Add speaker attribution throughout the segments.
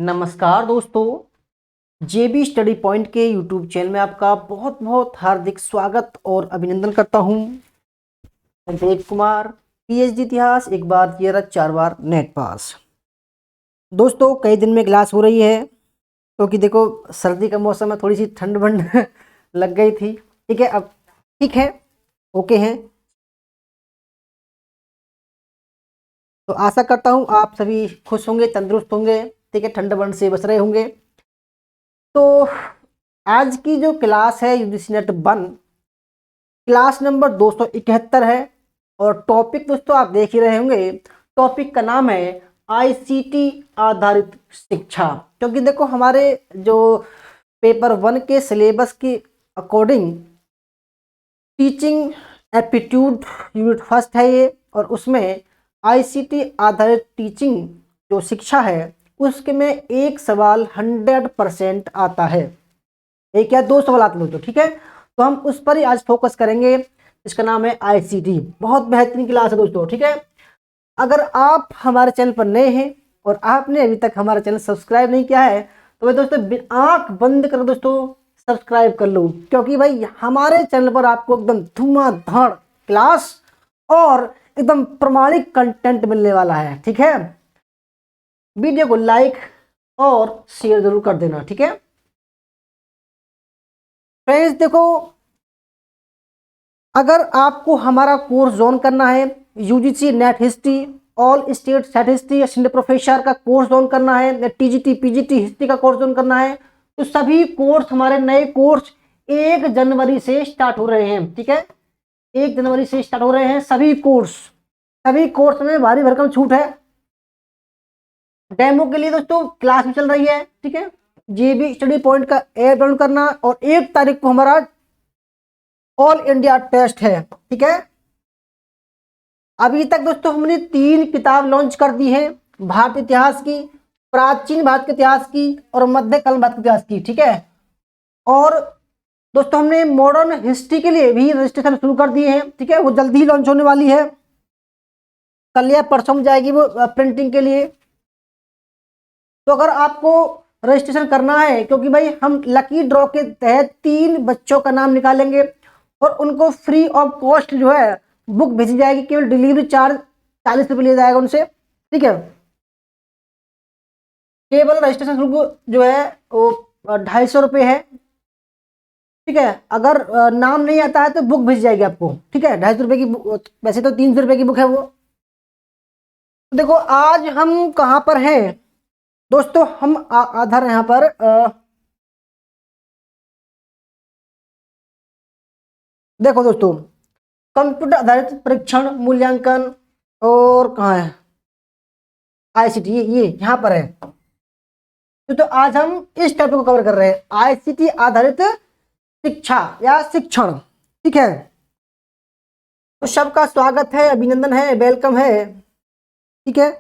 Speaker 1: नमस्कार दोस्तों, जेबी study point के यूट्यूब चैनल में आपका बहुत बहुत हार्दिक स्वागत और अभिनंदन करता हूं। देव कुमार, पीएचडी इतिहास, एक बार तीर 4 बार नेट पास। दोस्तों, कई दिन में क्लास हो रही है क्योंकि देखो सर्दी का मौसम है, थोड़ी सी ठंड बंड लग गई थी। ठीक है, अब ठीक है, ओके हैं। तो आशा करता हूं आप सभी खुश होंगे, तंदुरुस्त होंगे। ठीक है, ठंड बंड से बच रहे होंगे। तो आज की जो क्लास है यूजीसी नेट 1 क्लास नंबर 271 है और टॉपिक दोस्तों आप देख ही रहे होंगे। टॉपिक का नाम है आईसीटी आधारित शिक्षा। क्योंकि देखो हमारे जो पेपर 1 के सिलेबस के according teaching aptitude unit first है ये, और उसमें आईसीटी आधारित टीचिंग जो शिक्षा है उसके में एक सवाल 100% आता है। एक या दो सवाल आते हैं दोस्तों। ठीक है, तो हम उस पर ही आज फोकस करेंगे। इसका नाम है आईसीटी। बहुत बेहतरीन क्लास है दोस्तों। ठीक है, अगर आप हमारे चैनल पर नए हैं और आपने अभी तक हमारा चैनल सब्सक्राइब नहीं किया है तो भाई दोस्तों आंख बंद कर दोस्तों सब्सक्राइब कर लो, क्योंकि भाई हमारे चैनल पर आपको एकदम धुआंधार क्लास और एकदम प्रमाणिक कंटेंट मिलने वाला है। ठीक है, वीडियो को लाइक और शेयर जरूर कर देना। ठीक है फ्रेंड्स, देखो अगर आपको हमारा कोर्स ज्वाइन करना है, UGC net history, all state statistics assistant professor का कोर्स ज्वाइन करना है, टीजीटी पीजीटी हिस्ट्री का कोर्स ज्वाइन करना है, तो सभी कोर्स हमारे नए कोर्स 1 जनवरी से स्टार्ट हो रहे हैं। ठीक है, 1 जनवरी से स्टार्ट हो रहे हैं सभी कोर्स में भारी भरकम छूट है। डेमो के लिए दोस्तों क्लास भी चल रही है। ठीक है, जेबी स्टडी पॉइंट का ऐप डाउनलोड करना, और 1 तारीख को हमारा ऑल इंडिया टेस्ट है। ठीक है, अभी तक दोस्तों हमने 3 किताब लॉन्च कर दी है, भारत इतिहास की, प्राचीन भारत के इतिहास की और मध्यकालीन भारत के इतिहास की। ठीक है, और दोस्तों हमने मॉडर्न हिस्ट्री के लिए भी रजिस्ट्रेशन शुरू कर दिए हैं। ठीक है, वो जल्दी ही लॉन्च होने वाली है, कल या परसों में जाएगी वो प्रिंटिंग के लिए। तो अगर आपको रजिस्ट्रेशन करना है, क्योंकि भाई हम लकी ड्रॉ के तहत 3 बच्चों का नाम निकालेंगे और उनको फ्री ऑफ कॉस्ट जो है बुक भेजी जाएगी, केवल डिलीवरी चार्ज 40 रुपये लिया जाएगा उनसे। ठीक है, केवल रजिस्ट्रेशन शुल्क जो है वो 250 रुपये है। ठीक है, अगर नाम नहीं आता है तो बुक भेज जाएगी आपको। ठीक है, 250 रुपये की, वैसे तो 300 रुपये की बुक है वो। तो देखो आज हम कहाँ पर हैं दोस्तों, हम आधार यहाँ पर देखो दोस्तों, कंप्यूटर आधारित परीक्षण मूल्यांकन, और कहाँ है आईसीटी, ये यहाँ पर है। तो आज हम इस टॉपिक को कवर कर रहे हैं, आईसीटी आधारित शिक्षा या शिक्षण। ठीक है, तो सबका स्वागत है, अभिनंदन है, वेलकम है। ठीक है,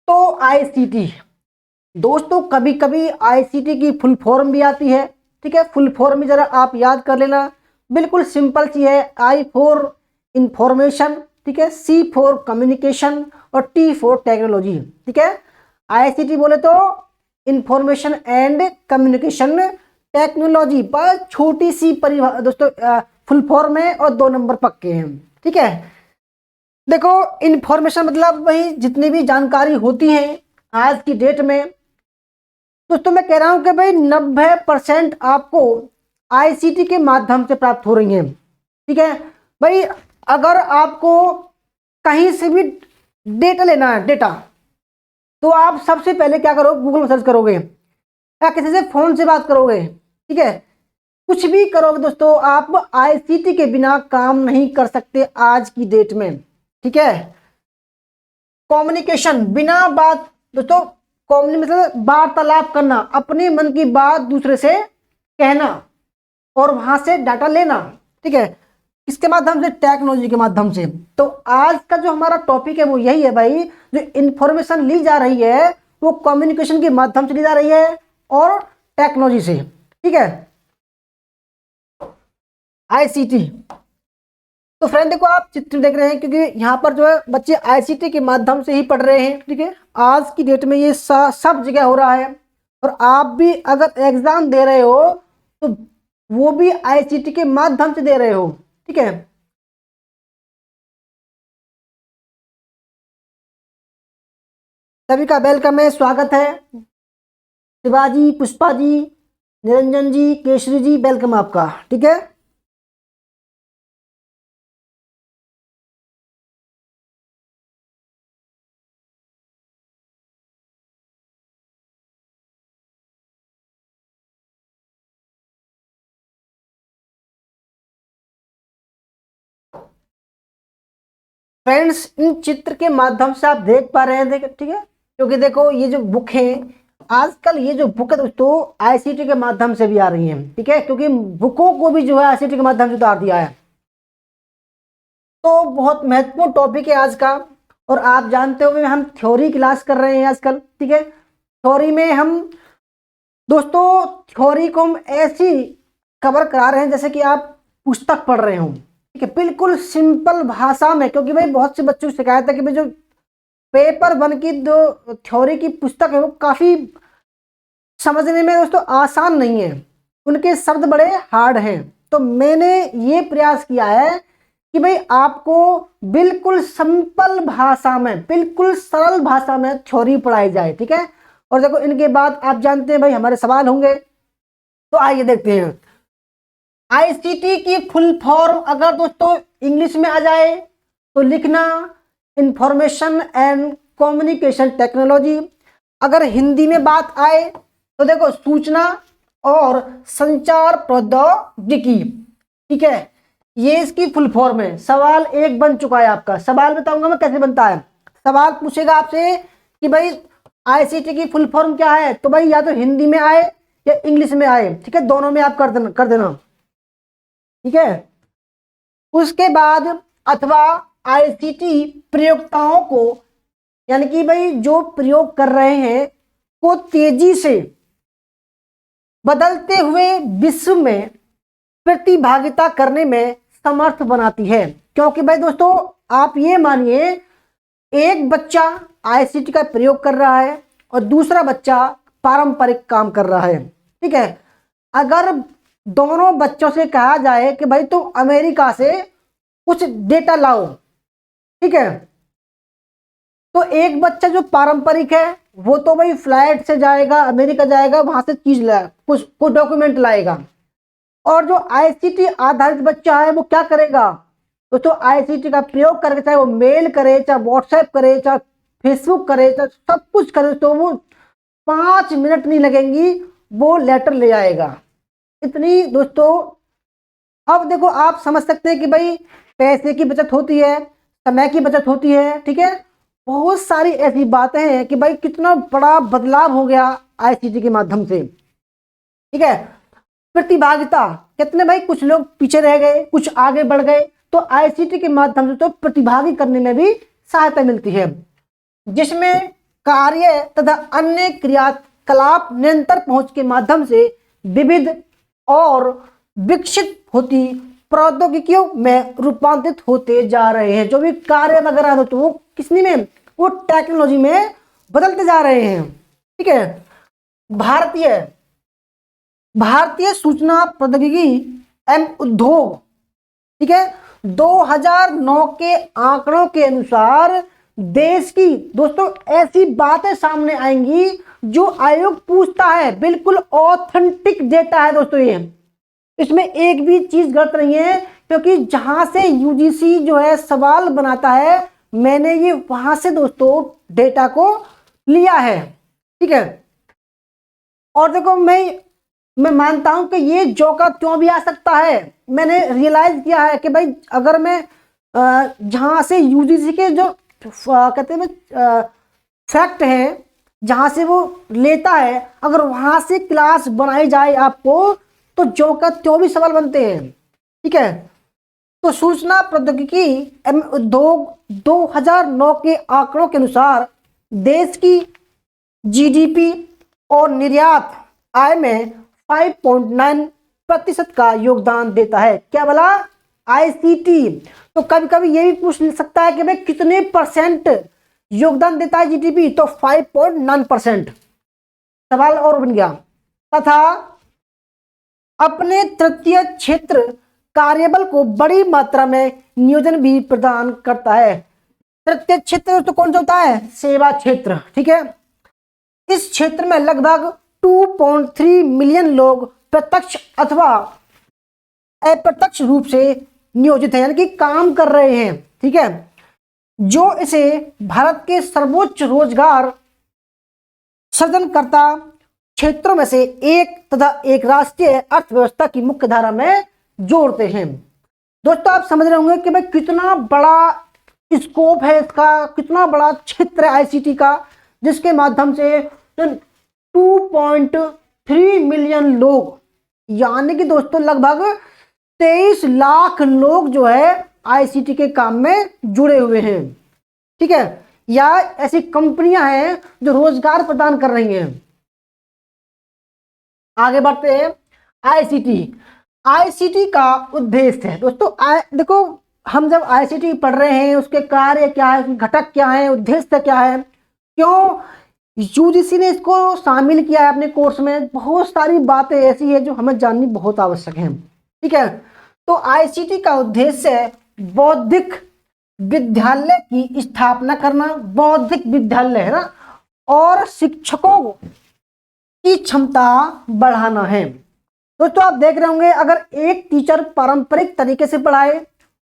Speaker 1: तो आईसीटी दोस्तों, कभी कभी आईसीटी की फुल फॉर्म भी आती है। ठीक है, फुल फॉर्म भी जरा आप याद कर लेना, बिल्कुल सिंपल सी है। आई फॉर इंफॉर्मेशन, ठीक है, सी फॉर कम्युनिकेशन और टी फॉर टेक्नोलॉजी। ठीक है, आईसीटी बोले तो इंफॉर्मेशन एंड कम्युनिकेशन टेक्नोलॉजी, पर छोटी सी परिभाषा दोस्तों, फुल फॉर्म है और 2 नंबर पक्के हैं। ठीक है, देखो इंफॉर्मेशन मतलब वही जितनी भी जानकारी होती है आज की डेट में। दोस्तों मैं कह रहा हूं कि भाई 90% आपको आईसीटी के माध्यम से प्राप्त हो रही है। ठीक है भाई, अगर आपको कहीं से भी डेटा लेना है, डेटा, तो आप सबसे पहले क्या करोगे, गूगल में सर्च करोगे या किसी से फोन से बात करोगे। ठीक है, कुछ भी करोगे दोस्तों, आप आईसीटी के बिना काम नहीं कर सकते आज की डेट में। ठीक है, कम्युनिकेशन, बिना बात दोस्तों, मतलब वार्तालाप करना, अपने मन की बात दूसरे से कहना और वहां से डाटा लेना। ठीक है, किसके माध्यम से, टेक्नोलॉजी के माध्यम से। तो आज का जो हमारा टॉपिक है वो यही है भाई, जो इंफॉर्मेशन ली जा रही है वो कम्युनिकेशन के माध्यम से ली जा रही है और टेक्नोलॉजी से। ठीक है, आईसीटी। तो फ्रेंड देखो आप चित्र देख रहे हैं, क्योंकि यहाँ पर जो है बच्चे आईसीटी के माध्यम से ही पढ़ रहे हैं। ठीक है, आज की डेट में ये सब जगह हो रहा है, और आप भी अगर एग्जाम दे रहे हो तो वो भी आईसीटी के माध्यम से दे रहे हो। ठीक है, सभी का वेलकम है, स्वागत है। शिवाजी, पुष्पा जी, निरंजन जी, केशरी जी, वेलकम आपका। ठीक है, फ्रेंड्स इन चित्र के माध्यम से आप देख पा रहे हैं, ठीक है, क्योंकि देखो ये जो बुक है, आजकल ये जो बुक है दोस्तों आईसीटी के माध्यम से भी आ रही है। ठीक है, क्योंकि बुकों को भी जो है आईसीटी के माध्यम से उतार दिया है। तो बहुत महत्वपूर्ण टॉपिक है आज का, और आप जानते हो हम थ्योरी क्लास कर रहे हैं आजकल। ठीक है, थ्योरी में हम दोस्तों थ्योरी को हम ऐसी कवर करा रहे हैं जैसे कि आप पुस्तक पढ़ रहे हो। ठीक है, बिल्कुल सिंपल भाषा में, क्योंकि भाई बहुत से बच्चों की शिकायत है कि भाई जो पेपर 1 की जो थ्योरी की पुस्तक है वो काफी समझने में दोस्तों आसान नहीं है, उनके शब्द बड़े हार्ड हैं। तो मैंने ये प्रयास किया है कि भाई आपको बिल्कुल सिंपल भाषा में, बिल्कुल सरल भाषा में थ्योरी पढ़ाई जाए। ठीक है, और देखो इनके बाद आप जानते हैं भाई हमारे सवाल होंगे, तो आइए देखते हैं। आईसीटी की फुल फॉर्म अगर दोस्तों इंग्लिश में आ जाए तो लिखना इंफॉर्मेशन एंड कम्युनिकेशन टेक्नोलॉजी। अगर हिंदी में बात आए तो देखो सूचना और संचार प्रौद्योगिकी। ठीक है, ये इसकी फुल फॉर्म है। सवाल 1 बन चुका है आपका, सवाल बताऊंगा मैं कैसे बनता है। सवाल पूछेगा आपसे कि भाई आईसीटी की फुल फॉर्म क्या है, तो भाई या तो हिंदी में आए या इंग्लिश में आए। ठीक है, दोनों में आप कर देना। ठीक है, उसके बाद अथवा आईसीटी प्रयोक्ताओं को, यानी कि भाई जो प्रयोग कर रहे हैं को तेजी से बदलते हुए विश्व में प्रतिभागिता करने में समर्थ बनाती है। क्योंकि भाई दोस्तों आप ये मानिए, एक बच्चा आईसीटी का प्रयोग कर रहा है और दूसरा बच्चा पारंपरिक काम कर रहा है। ठीक है, अगर दोनों बच्चों से कहा जाए कि भाई तुम अमेरिका से कुछ डेटा लाओ, ठीक है, तो एक बच्चा जो पारंपरिक है वो तो भाई फ्लाइट से जाएगा, अमेरिका जाएगा, वहां से चीज लाएगा, कुछ डॉक्यूमेंट लाएगा। और जो आईसीटी आधारित बच्चा है वो क्या करेगा, तो आईसीटी का प्रयोग करके, चाहे वो मेल करे, चाहे व्हाट्सएप करे, चाहे फेसबुक करे, चाहे सब कुछ करे, तो वो 5 मिनट नहीं लगेंगी, वो लेटर ले आएगा। इतनी दोस्तों, अब देखो आप समझ सकते हैं कि भाई पैसे की बचत होती है, समय की बचत होती है। ठीक है, बहुत सारी ऐसी बातें हैं कि भाई कितना बड़ा बदलाव हो गया आईसीटी के माध्यम से। ठीक है, प्रतिभागिता, कितने भाई कुछ लोग पीछे रह गए, कुछ आगे बढ़ गए, तो आईसीटी के माध्यम से तो प्रतिभागी करने में भी सहायता मिलती है, जिसमें कार्य तथा अन्य क्रियाकलाप निरंतर पहुंच के माध्यम से विविध और विकसित होती प्रौद्योगिकियों में रूपांतरित होते जा रहे हैं। जो भी कार्य वगैरह हो तो वो किसनी में, वो टेक्नोलॉजी में बदलते जा रहे हैं। ठीक है, भारतीय सूचना प्रौद्योगिकी एवं उद्योग, ठीक है, 2009 के आंकड़ों के अनुसार देश की दोस्तों ऐसी बातें सामने आएंगी जो आयोग पूछता है, बिल्कुल ऑथेंटिक डेटा है दोस्तों ये, इसमें एक भी चीज गलत नहीं है, क्योंकि जहां से यूजीसी जो है सवाल बनाता है, मैंने ये वहां से दोस्तों डेटा को लिया है। ठीक है, और देखो मैं मानता हूं कि ये जो का त्यों भी आ सकता है। मैंने रियलाइज किया है कि भाई अगर मैं जहां से यूजीसी के जो कहते हैं फैक्ट है, जहां से वो लेता है, अगर वहां से क्लास बनाई जाए आपको, तो जो का त्यों भी सवाल बनते हैं। ठीक है, तो सूचना प्रौद्योगिकी एवं उद्योग 2009 के आंकड़ों के अनुसार देश की जीडीपी और निर्यात आय में 5.9 प्रतिशत का योगदान देता है। क्या बोला? आईसीटी। तो कभी कभी ये भी पूछ सकता है कि भाई कितने परसेंट योगदान देता है जीडीपी, तो 5.9% सवाल और बन गया। तथा अपने तृतीय क्षेत्र कार्यबल को बड़ी मात्रा में नियोजन भी प्रदान करता है। तृतीय क्षेत्र तो कौन सा होता है? सेवा क्षेत्र। ठीक है, इस क्षेत्र में लगभग 2.3 मिलियन लोग प्रत्यक्ष अथवा अप्रत्यक्ष रूप से नियोजित हैं, यानी कि काम कर रहे हैं। ठीक है, जो इसे भारत के सर्वोच्च रोजगार सृजनकर्ता क्षेत्रों में से एक तथा एक राष्ट्रीय अर्थव्यवस्था की मुख्य धारा में जोड़ते हैं। दोस्तों आप समझ रहे होंगे कि भाई कितना बड़ा स्कोप है इसका, कितना बड़ा क्षेत्र है आईसीटी का, जिसके माध्यम से 2.3 मिलियन लोग, यानी कि दोस्तों लगभग 23 लाख लोग जो है आईसीटी के काम में जुड़े हुए हैं। ठीक है, या ऐसी कंपनियां हैं जो रोजगार प्रदान कर रही हैं। आगे बढ़ते हैं। आईसीटी का उद्देश्य है दोस्तों, देखो हम जब आईसीटी पढ़ रहे हैं उसके कार्य क्या है, घटक क्या है, उद्देश्य क्या है, क्यों यूजीसी ने इसको शामिल किया है अपने कोर्स में, बहुत सारी बातें ऐसी है जो हमें जाननी बहुत आवश्यक है। ठीक है, तो आईसीटी का उद्देश्य है बौद्धिक विद्यालय की स्थापना करना, बौद्धिक विद्यालय है ना, और शिक्षकों की क्षमता बढ़ाना है। दोस्तों आप देख रहे होंगे अगर एक टीचर पारंपरिक तरीके से पढ़ाए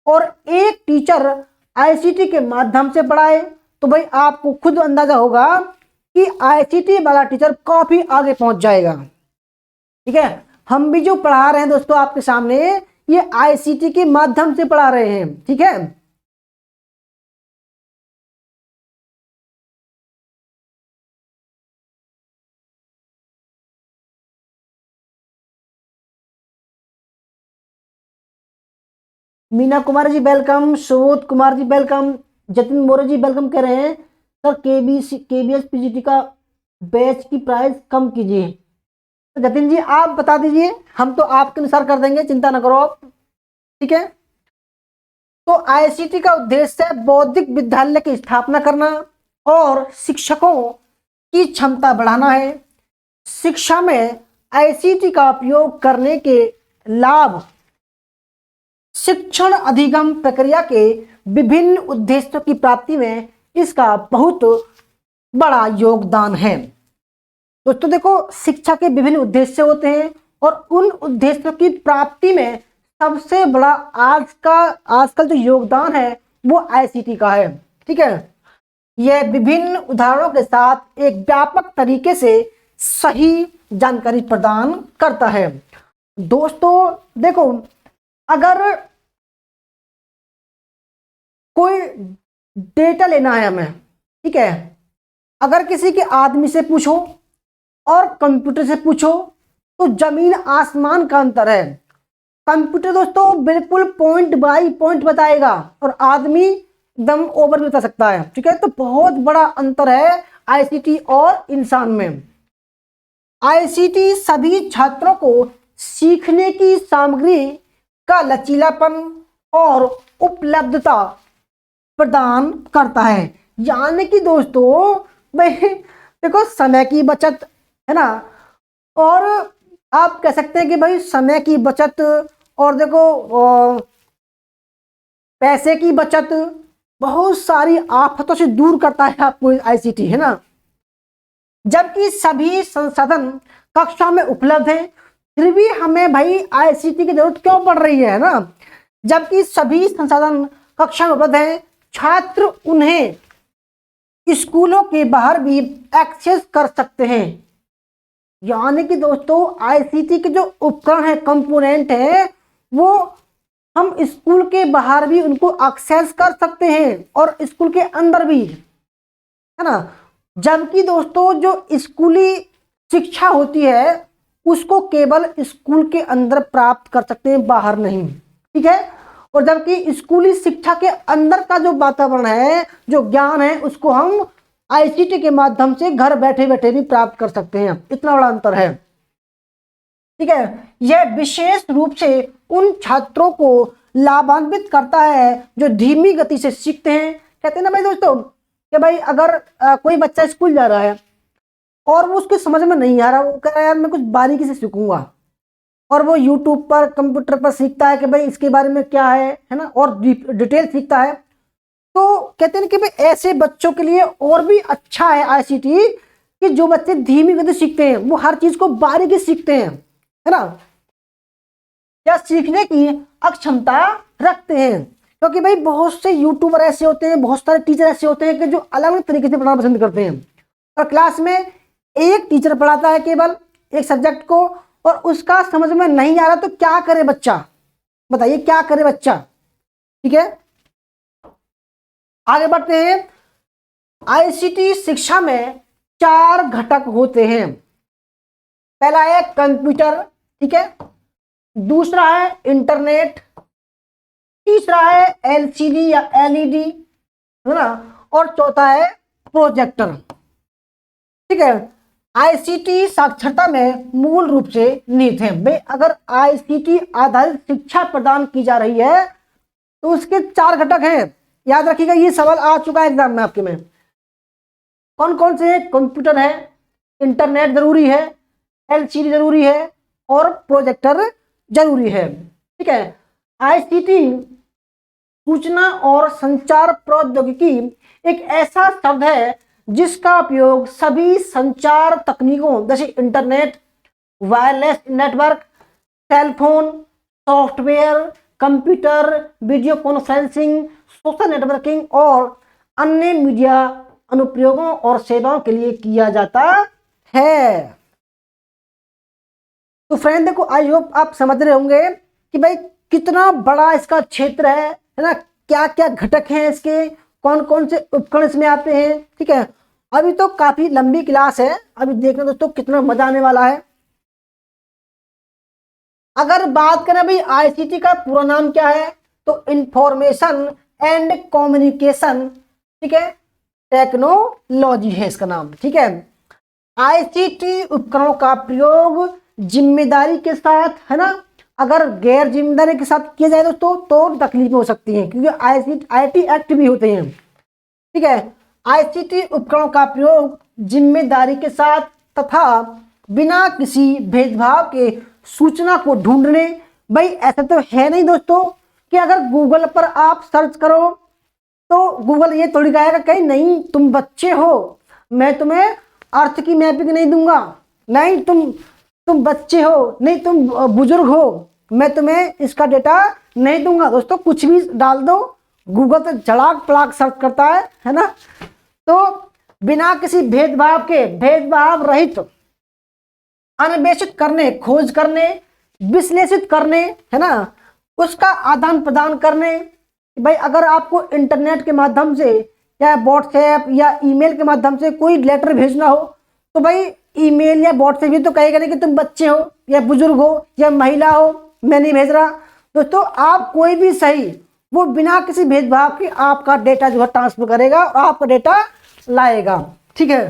Speaker 1: और एक टीचर आईसीटी के माध्यम से पढ़ाए, तो भाई आपको खुद अंदाजा होगा कि आईसीटी वाला टीचर काफी आगे पहुंच जाएगा। ठीक है, हम भी जो पढ़ा रहे हैं दोस्तों आपके सामने, ये आईसीटी के माध्यम से पढ़ा रहे हैं। ठीक है, मीना कुमार जी वेलकम, सुबोध कुमार जी वेलकम, जतिन मोरे जी वेलकम कर रहे हैं। सर केबीएस पीजीटी का बैच की प्राइस कम कीजिए। तो जतिन जी आप बता दीजिए, हम तो आपके अनुसार कर देंगे, चिंता न करो आप। ठीक है, तो आईसीटी का उद्देश्य है बौद्धिक विद्यालय की स्थापना करना और शिक्षकों की क्षमता बढ़ाना है। शिक्षा में आईसीटी का उपयोग करने के लाभ शिक्षण अधिगम प्रक्रिया के विभिन्न उद्देश्यों की प्राप्ति में इसका बहुत बड़ा योगदान है। दोस्तों देखो, शिक्षा के विभिन्न उद्देश्य होते हैं और उन उद्देश्यों की प्राप्ति में सबसे बड़ा आजकल जो योगदान है वो आईसीटी का है। ठीक है, यह विभिन्न उदाहरणों के साथ एक व्यापक तरीके से सही जानकारी प्रदान करता है। दोस्तों देखो, अगर कोई डेटा लेना है हमें, ठीक है, अगर किसी के आदमी से पूछो और कंप्यूटर से पूछो तो जमीन आसमान का अंतर है। कंप्यूटर दोस्तों बिल्कुल पॉइंट बाय पॉइंट बताएगा और आदमी एकदम ओवर भी बता सकता है। ठीक है, तो बहुत बड़ा अंतर है आईसीटी और इंसान में। आईसीटी सभी छात्रों को सीखने की सामग्री का लचीलापन और उपलब्धता प्रदान करता है। यानी कि दोस्तों भाई देखो, समय की बचत है ना, और आप कह सकते हैं कि भाई समय की बचत, और देखो पैसे की बचत, बहुत सारी आफतों से दूर करता है आपको आईसीटी, है ना। जबकि सभी संसाधन कक्षा में उपलब्ध हैं, फिर भी हमें भाई आईसीटी की जरूरत क्यों पड़ रही है ना। जबकि सभी संसाधन कक्षा में उपलब्ध हैं, छात्र उन्हें स्कूलों के बाहर भी एक्सेस कर सकते हैं। यानी कि दोस्तों आईसीटी के जो उपकरण है, कंपोनेंट है, वो हम स्कूल के बाहर भी उनको एक्सेस कर सकते हैं और स्कूल के अंदर भी, है ना। जबकि दोस्तों जो स्कूली शिक्षा होती है उसको केवल स्कूल के अंदर प्राप्त कर सकते हैं, बाहर नहीं। ठीक है, और जबकि स्कूली शिक्षा के अंदर का जो वातावरण है, जो ज्ञान है, उसको हम आईसीटी के माध्यम से घर बैठे बैठे भी प्राप्त कर सकते हैं। इतना बड़ा अंतर है। ठीक है। यह विशेष रूप से उन छात्रों को लाभान्वित करता है जो धीमी गति से सीखते हैं। कहते हैं ना भाई दोस्तों कि भाई अगर कोई बच्चा स्कूल जा रहा है और वो उसके समझ में नहीं आ रहा, वो कह रहा है यार मैं कुछ बारीकी से सीखूंगा, और वो यूट्यूब पर कंप्यूटर पर सीखता है कि भाई इसके बारे में क्या है ना, और डिटेल सीखता है, तो कहते हैं कि भाई ऐसे बच्चों के लिए और भी अच्छा है आईसीटी कि जो बच्चे धीमी गति सीखते हैं वो हर चीज को बारीकी सीखते हैं, है ना, या सीखने की अक्षमता रखते हैं। क्योंकि भाई बहुत से यूट्यूबर ऐसे होते हैं, बहुत सारे टीचर ऐसे होते हैं कि जो अलग अलग तरीके से पढ़ाना पसंद करते हैं, और क्लास में एक टीचर पढ़ाता है केवल एक सब्जेक्ट को, और उसका समझ में नहीं आ रहा तो क्या करे बच्चा, बताइए क्या करे बच्चा। ठीक है, आगे बढ़ते हैं। आईसीटी शिक्षा में 4 घटक होते हैं। पहला है कंप्यूटर, ठीक है, दूसरा है इंटरनेट, तीसरा है एलसीडी या एलईडी, है ना, और चौथा है प्रोजेक्टर। ठीक है, आईसीटी साक्षरता में मूल रूप से निहित है। भाई अगर आईसीटी आधारित शिक्षा प्रदान की जा रही है तो उसके 4 घटक हैं। याद रखिएगा, ये सवाल आ चुका है एग्जाम में आपके में। कौन कौन से हैं? कंप्यूटर है, इंटरनेट जरूरी है, एलसीडी जरूरी है, और प्रोजेक्टर जरूरी है। ठीक है, आईसीटी सूचना और संचार प्रौद्योगिकी एक ऐसा शब्द है जिसका उपयोग सभी संचार तकनीकों जैसे internet, wireless network, cellphone, software, computer, video conferencing, social networking और अन्य मीडिया अनुप्रयोगों और सेवाओं के लिए किया जाता है। तो फ्रेंड देखो, आई होप आप समझ रहे होंगे कि भाई कितना बड़ा इसका क्षेत्र है ना, क्या क्या घटक हैं इसके, कौन कौन से उपकरण इसमें आते हैं। ठीक है, अभी तो काफी लंबी क्लास है, अभी देखना दोस्तों कितना मजा आने वाला है। अगर बात करें भाई आईसीटी का पूरा नाम क्या है, तो इंफॉर्मेशन एंड कम्युनिकेशन, ठीक है, टेक्नोलॉजी है इसका नाम। ठीक है, आईसीटी उपकरणों का प्रयोग जिम्मेदारी के साथ, है ना, अगर गैर जिम्मेदारी के साथ किया जाए दोस्तों तो तकलीफ हो सकती है, क्योंकि आईटी एक्ट भी होते हैं। ठीक है, आईसीटी उपकरणों का प्रयोग जिम्मेदारी के साथ तथा बिना किसी भेदभाव के सूचना को ढूंढने, भाई ऐसा तो है नहीं दोस्तों कि अगर गूगल पर आप सर्च करो तो गूगल ये थोड़ी कहेगा कहीं नहीं तुम बच्चे हो, मैं तुम्हें अर्थ की मैपिंग नहीं दूंगा, नहीं तुम बच्चे हो, नहीं तुम बुजुर्ग हो, मैं तुम्हें इसका डेटा नहीं दूंगा। दोस्तों कुछ भी डाल दो, गूगल तो झड़ाक पड़ाक सर्च करता है ना। तो बिना किसी भेदभाव के, भेदभाव रहित अन्वेषित करने, खोज करने, विश्लेषित करने, है ना, उसका आदान प्रदान करने। भाई अगर आपको इंटरनेट के माध्यम से या व्हाट्सएप या ईमेल के माध्यम से कोई लेटर भेजना हो तो भाई ईमेल या व्हाट्सएप ये तो कहेगा नहीं कि तुम बच्चे हो या बुजुर्ग हो या महिला हो, मैं नहीं भेज रहा। दोस्तों आप कोई भी सही, वो बिना किसी भेदभाव के आपका डेटा जो है ट्रांसफर करेगा और आपका डेटा लाएगा। ठीक है,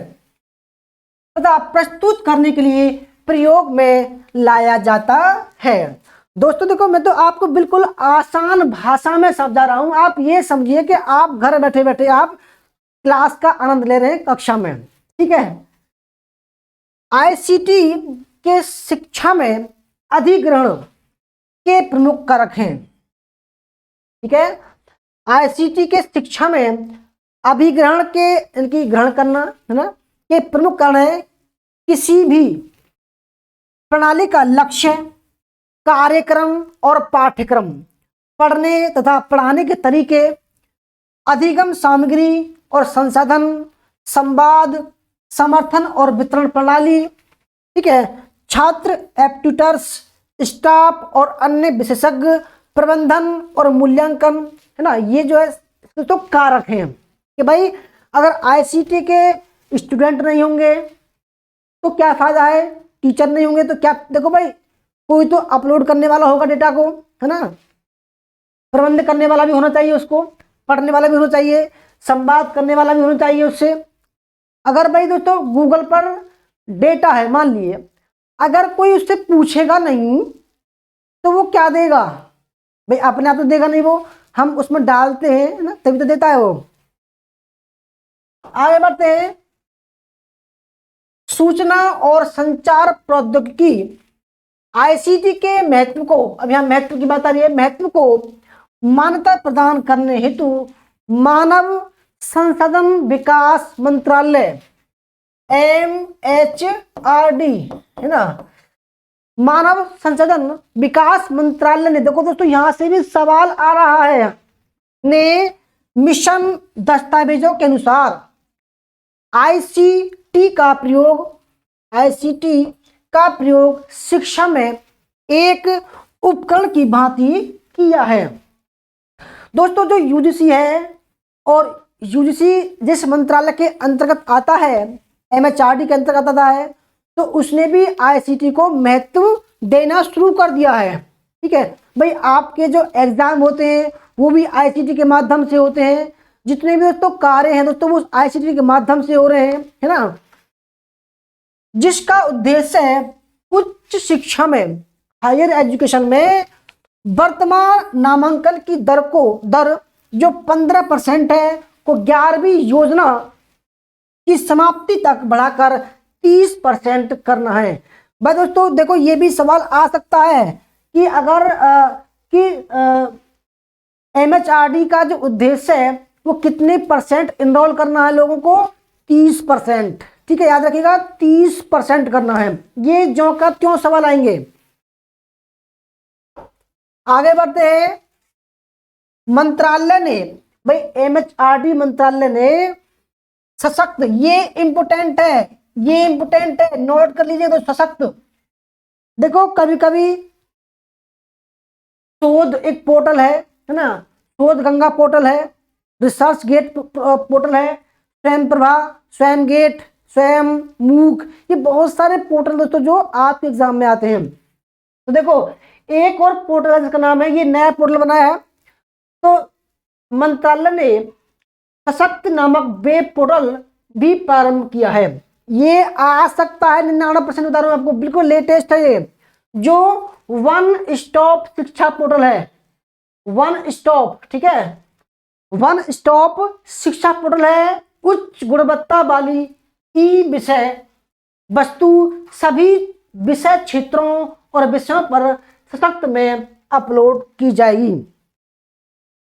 Speaker 1: तथा प्रस्तुत करने के लिए प्रयोग में लाया जाता है। दोस्तों देखो, मैं तो आपको बिल्कुल आसान भाषा में समझा रहा हूं, आप ये समझिए कि आप घर बैठे बैठे आप क्लास का आनंद ले रहे हैं कक्षा में। ठीक है, आईसीटी के शिक्षा में अधिग्रहण के प्रमुख कारक हैं। ठीक है, आईसीटी के शिक्षा में अभिग्रहण के, इनकी ग्रहण करना, है ना, के प्रमुख कारण है किसी भी प्रणाली का लक्ष्य, कार्यक्रम और पाठ्यक्रम, पढ़ने तथा पढ़ाने के तरीके, अधिगम सामग्री और संसाधन, संवाद, समर्थन और वितरण प्रणाली। ठीक है, छात्र, एप्ट्यूटर्स, स्टाफ और अन्य विशेषज्ञ, प्रबंधन और मूल्यांकन, है ना, ये जो है तो कारक हैं कि भाई अगर आईसीटी के स्टूडेंट नहीं होंगे तो क्या फायदा है, टीचर नहीं होंगे तो क्या, देखो भाई कोई तो अपलोड करने वाला होगा डेटा को, है ना, प्रबंध करने वाला भी होना चाहिए, उसको पढ़ने वाला भी होना चाहिए, संवाद करने वाला भी होना चाहिए उससे। अगर भाई दोस्तों गूगल पर डेटा है, मान लिए अगर कोई उससे पूछेगा नहीं तो वो क्या देगा भाई, अपने आप तो देगा नहीं, वो हम उसमें डालते हैं ना तभी तो देता है वो। आगे बढ़ते हैं। सूचना और संचार प्रौद्योगिकी आईसीटी के महत्व को, अब यहाँ महत्व की बात आ रही है, महत्व को मान्यता प्रदान करने हेतु मानव संसाधन विकास मंत्रालय MHRD है ना, मानव संसाधन विकास मंत्रालय ने, देखो दोस्तों यहां से भी सवाल आ रहा है, ने मिशन दस्तावेजों के अनुसार आईसीटी का प्रयोग शिक्षा में एक उपकरण की भांति किया है। दोस्तों जो यूजीसी है, और यूजीसी जिस मंत्रालय के अंतर्गत आता है, एमएचआरडी के अंतर्गत आता है, तो उसने भी आईसीटी को महत्व देना शुरू कर दिया है। ठीक है भाई, आपके जो एग्जाम होते हैं वो भी आईसीटी के माध्यम से होते हैं, जितने भी दोस्तों कार्य हैं दोस्तों वो आईसीटी के माध्यम से हो रहे हैं, है ना, जिसका उद्देश्य है उच्च शिक्षा में, हायर एजुकेशन में वर्तमान नामांकन की दर जो 15% है को 11वीं योजना की समाप्ति तक बढ़ाकर 30% करना है। भाई दोस्तों देखो ये भी सवाल आ सकता है कि अगर एमएचआरडी का जो उद्देश्य है वो कितने परसेंट इनरोल करना है लोगों को, 30%। ठीक है, याद रखिएगा 30% करना है। ये जो का क्यों सवाल आएंगे। आगे बढ़ते हैं। मंत्रालय ने, भाई एमएचआरडी मंत्रालय ने सशक्त, ये इंपोर्टेंट है, ये इंपोर्टेंट है, नोट कर लीजिए। तो सशक्त, देखो कभी कभी शोध एक पोर्टल है ना, शोध गंगा पोर्टल है, रिसर्च गेट पोर्टल है, स्वयं प्रभा, स्वयं गेट, स्वयं मूक, ये बहुत सारे पोर्टल दोस्तों जो आपके एग्जाम में आते हैं। तो देखो एक और पोर्टल है जिसका नाम है, ये नया पोर्टल बनाया है, तो मंत्रालय ने सशक्त नामक वेब पोर्टल भी प्रारंभ किया है। ये आ सकता है 99% बता रहा हूं आपको, बिल्कुल लेटेस्ट है ये, जो वन स्टॉप शिक्षा पोर्टल है, वन स्टॉप, ठीक है, वन स्टॉप शिक्षा पोर्टल है। उच्च गुणवत्ता वाली ई विषय वस्तु सभी विषय क्षेत्रों और विषयों पर सशक्त में अपलोड की जाएगी।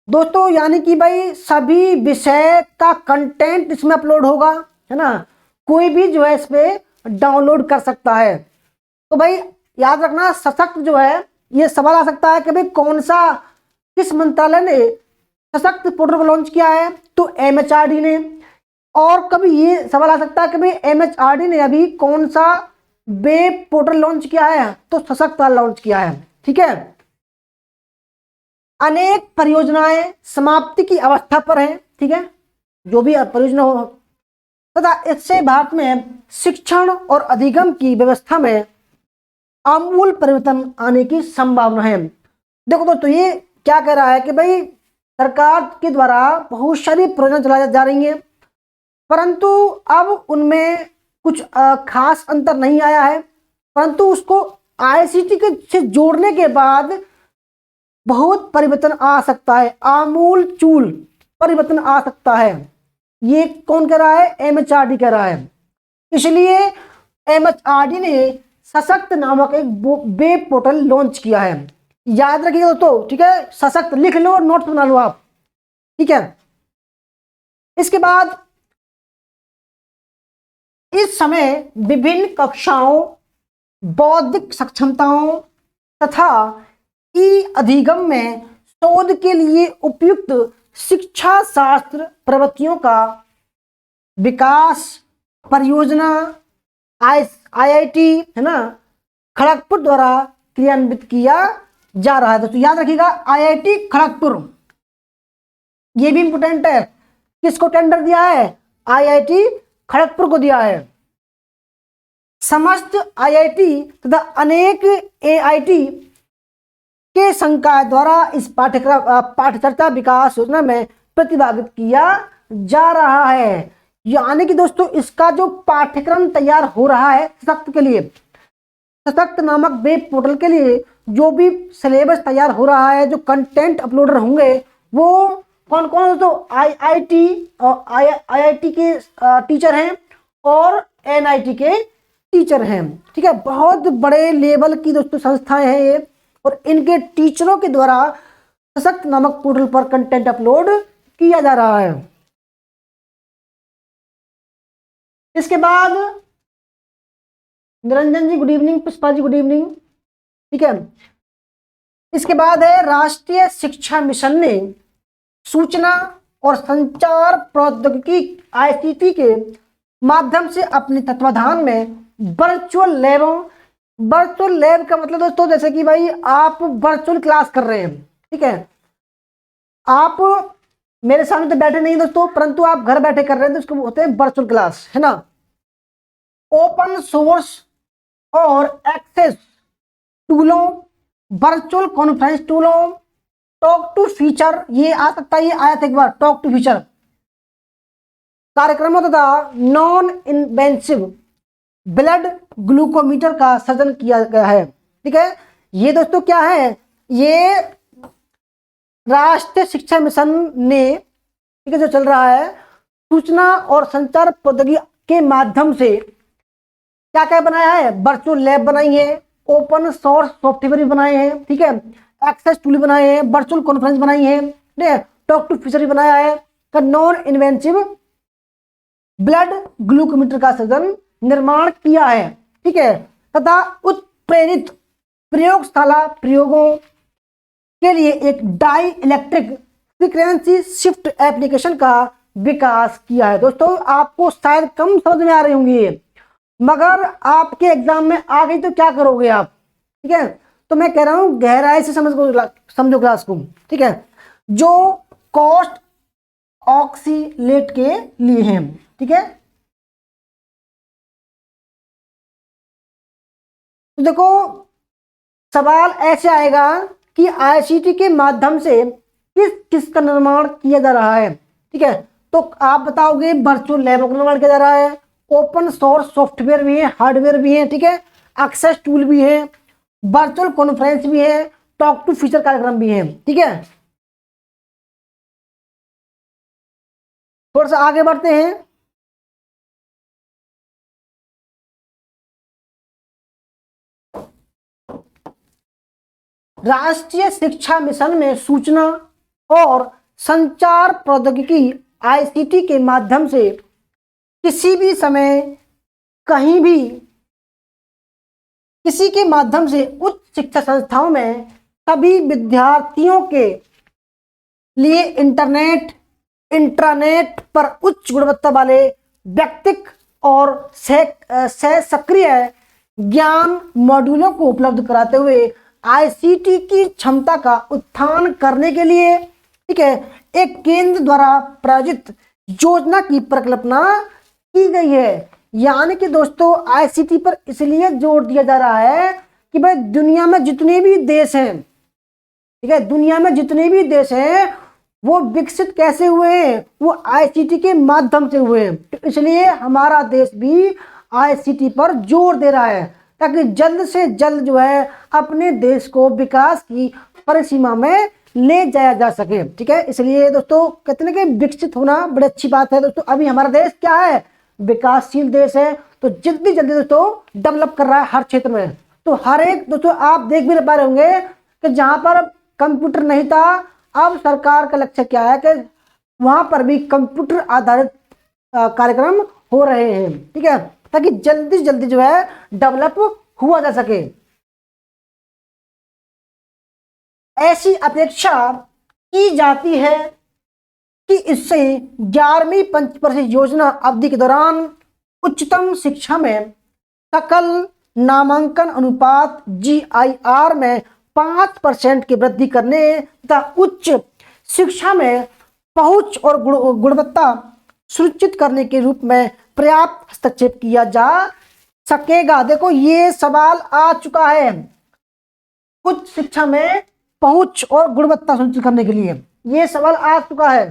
Speaker 1: दोस्तों यानी कि भाई सभी विषय का कंटेंट इसमें अपलोड होगा, है ना, कोई भी जो है इस पे डाउनलोड कर सकता है। तो भाई याद रखना, सशक्त जो है, ये सवाल आ सकता है कि भाई कौन सा, किस मंत्रालय ने सशक्त पोर्टल लॉन्च किया है, तो एमएचआरडी ने। और कभी ये सवाल आ सकता है कि भाई एमएचआरडी ने अभी कौन सा वेब पोर्टल लॉन्च किया है, तो सशक्त लॉन्च किया है। ठीक है, अनेक परियोजनाएं समाप्ति की अवस्था पर हैं, ठीक है, जो भी परियोजना हो, तथा इससे भारत में शिक्षण और अधिगम की व्यवस्था में आमूल परिवर्तन आने की संभावना है। देखो दोस्तों ये क्या कह रहा है कि भाई सरकार के द्वारा बहुत सारी परियोजना चलाई जा रही हैं, परंतु अब उनमें कुछ खास अंतर नहीं आया है, परंतु उसको आईसीटी के से जोड़ने के बाद बहुत परिवर्तन आ सकता है, आमूल चूल परिवर्तन आ सकता है। ये कौन कह रहा है, एमएचआरडी कह रहा है। इसलिए एमएचआरडी ने सशक्त नामक एक वेब पोर्टल लॉन्च किया है। याद रखिएगा दोस्तों, ठीक है, सशक्त लिख लो, नोट बना लो आप, ठीक है। इसके बाद इस समय विभिन्न कक्षाओं, बौद्धिक सक्षमताओं तथा ई अधिगम में शोध के लिए उपयुक्त शिक्षा शास्त्र प्रवृत्तियों का विकास परियोजना आईआईटी, है ना, खड़गपुर द्वारा क्रियान्वित किया जा रहा है। दोस्तों याद रखिएगा आईआईटी खड़गपुर, ये भी इंपोर्टेंट है। किसको टेंडर दिया है, आईआईटी खड़गपुर को दिया है। समस्त आईआईटी तथा अनेक एआईटी के संकाय द्वारा इस पाठ्यचर्या विकास योजना में प्रतिभागित किया जा रहा है। यानी कि दोस्तों इसका जो पाठ्यक्रम तैयार हो रहा है सशक्त के लिए, सशक्त नामक वेब पोर्टल के लिए जो भी सिलेबस तैयार हो रहा है, जो कंटेंट अपलोडर होंगे वो कौन कौन, तो आईआईटी और आईआईटी के टीचर हैं और एनआईटी के टीचर हैं। ठीक है, बहुत बड़े लेवल की दोस्तों संस्थाएं हैं ये, और इनके टीचरों के द्वारा सशक्त नामक पोर्टल पर कंटेंट अपलोड किया जा रहा है। इसके बाद निरंजन जी good evening, Pushpa ji good evening. ठीक है, इसके बाद है राष्ट्रीय शिक्षा मिशन ने सूचना और संचार प्रौद्योगिकी आईसीटी के माध्यम से अपने तत्वाधान में वर्चुअल लैबों, वर्चुअल लैब का मतलब दोस्तों जैसे कि भाई आप वर्चुअल क्लास कर रहे हैं। ठीक है, आप मेरे सामने तो बैठे नहीं दोस्तों, परंतु आप घर बैठे कर रहे हैं तो उसको होते हैं वर्चुअल क्लास, है ना। ओपन सोर्स और एक्सेस टूलों, वर्चुअल कॉन्फ्रेंस टूलों, टॉक टू फीचर, ये आ सकता है, ये आया था एक बार, टॉक टू फीचर कार्यक्रमों तथा नॉन इन्वेंसिव ब्लड ग्लूकोमीटर का सृजन किया गया है। ठीक है, ये दोस्तों क्या है, ये राष्ट्रीय शिक्षा मिशन ने, ठीक है, जो चल रहा है सूचना और संचार प्रौद्योगिकी के माध्यम से क्या क्या बनाया है, वर्चुअल लैब बनाई है, ओपन सोर्स सॉफ्टवेयर भी बनाए हैं, ठीक है, एक्सेस टूल बनाए हैं, वर्चुअल कॉन्फ्रेंस बनाई है, ठीक है, टॉक टू फीचर भी बनाया है, नॉन इन्वेंसिव ब्लड ग्लूकोमीटर का सृजन निर्माण किया है। ठीक है, तथा उत्प्रेरित प्रयोगशाला प्रयोगों के लिए एक dielectric frequency shift application का विकास किया है। दोस्तों आपको शायद कम समझ में आ रही होंगी ये, मगर आपके एग्जाम में आ गई तो क्या करोगे आप। ठीक है, तो मैं कह रहा हूं गहराई से समझो क्लास को। ठीक है, जो कॉस्ट ऑक्सीलेट के लिए हैं। ठीक है, तो देखो सवाल ऐसे आएगा कि आईसीटी के माध्यम से किस किस का निर्माण किया जा रहा है। ठीक है, तो आप बताओगे वर्चुअल लैब का निर्माण किया जा रहा है, ओपन सोर्स सॉफ्टवेयर भी है, हार्डवेयर भी है, ठीक है, एक्सेस टूल भी है, वर्चुअल कॉन्फ्रेंस भी है, टॉक टू फीचर कार्यक्रम भी है। ठीक है, थोड़ा सा आगे बढ़ते हैं। राष्ट्रीय शिक्षा मिशन में सूचना और संचार प्रौद्योगिकी आईसीटी के माध्यम से किसी भी समय कहीं भी किसी के माध्यम से उच्च शिक्षा संस्थाओं में सभी विद्यार्थियों के लिए इंट्रानेट पर उच्च गुणवत्ता वाले व्यक्तिक और सक्रिय ज्ञान मॉड्यूलों को उपलब्ध कराते हुए आईसीटी की क्षमता का उत्थान करने के लिए, ठीक है, एक केंद्र द्वारा प्रायोजित योजना की परिकल्पना की गई है। यानी कि दोस्तों आईसीटी पर इसलिए जोर दिया जा रहा है कि भाई दुनिया में जितने भी देश हैं, ठीक है, दुनिया में जितने भी देश हैं वो विकसित कैसे हुए हैं, वो आईसीटी के माध्यम से हुए हैं। तो इसलिए हमारा देश भी आईसीटी पर जोर दे रहा है ताकि जल्द से जल्द जो है अपने देश को विकास की परिसीमा में ले जाया जा सके। ठीक है, इसलिए दोस्तों कहते हैं कि विकसित होना बड़ी अच्छी बात है। दोस्तों अभी हमारा देश क्या है, विकासशील देश है, तो जल्दी जल्दी दोस्तों डेवलप कर रहा है हर क्षेत्र में। तो हर एक दोस्तों आप देख भी पा रहे होंगे कि जहां पर कंप्यूटर नहीं था, अब सरकार का लक्ष्य क्या है कि वहां पर भी कंप्यूटर आधारित कार्यक्रम हो रहे हैं। ठीक है, ताकि जल्दी जल्दी जो है डेवलप हुआ जा सके। ऐसी अपेक्षा की जाती है कि इससे 11वीं पंचवर्षीय योजना अवधि के दौरान उच्चतम शिक्षा में सकल नामांकन अनुपात GIR में 5% की वृद्धि करने तथा उच्च शिक्षा में पहुंच और गुणवत्ता सुनिश्चित करने के रूप में पर्याप्त हस्तक्षेप किया जा सकेगा। देखो ये सवाल आ चुका है, उच्च शिक्षा में पहुंच और गुणवत्ता सुनिश्चित करने के लिए ये सवाल आ चुका है।